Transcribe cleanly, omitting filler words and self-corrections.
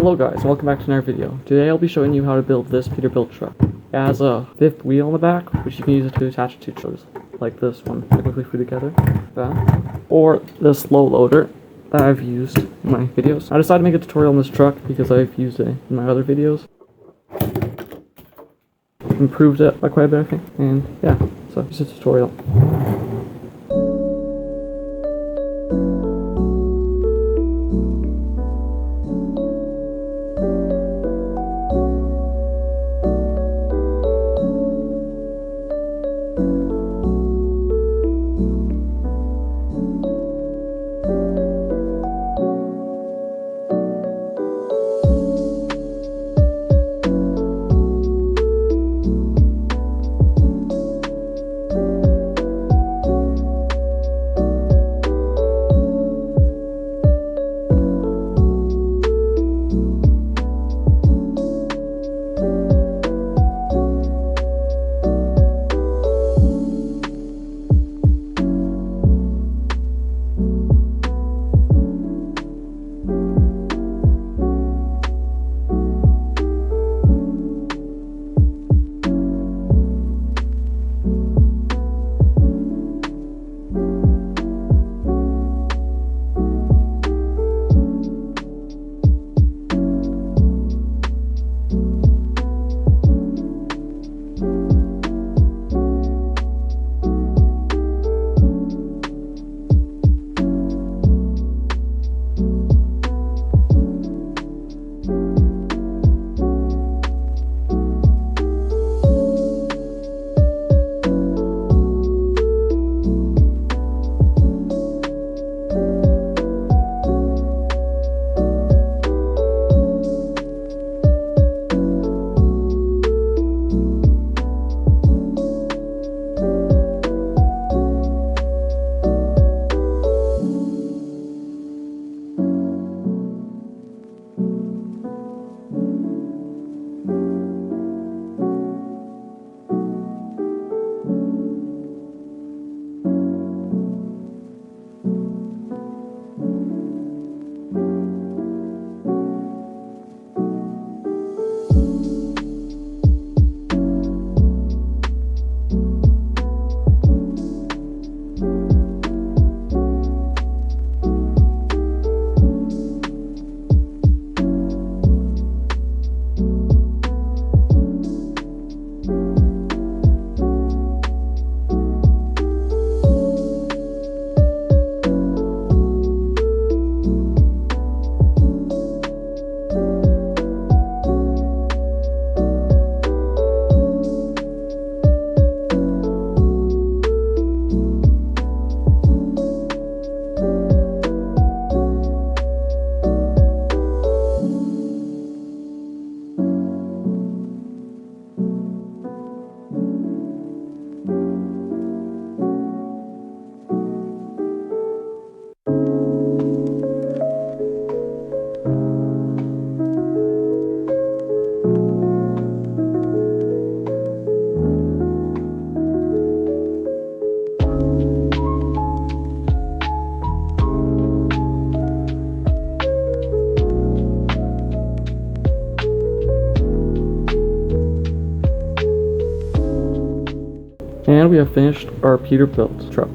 Hello guys, and welcome back to another video. Today I'll be showing you how to build this Peterbilt truck. It has a fifth wheel on the back, which you can use to attach to trucks, like this one, I quickly put together, or this low loader that I've used in my videos. I decided to make a tutorial on this truck because I've used it in my other videos. Improved it by quite a bit, I think, and yeah, so it's a tutorial. And we have finished our Peterbilt truck.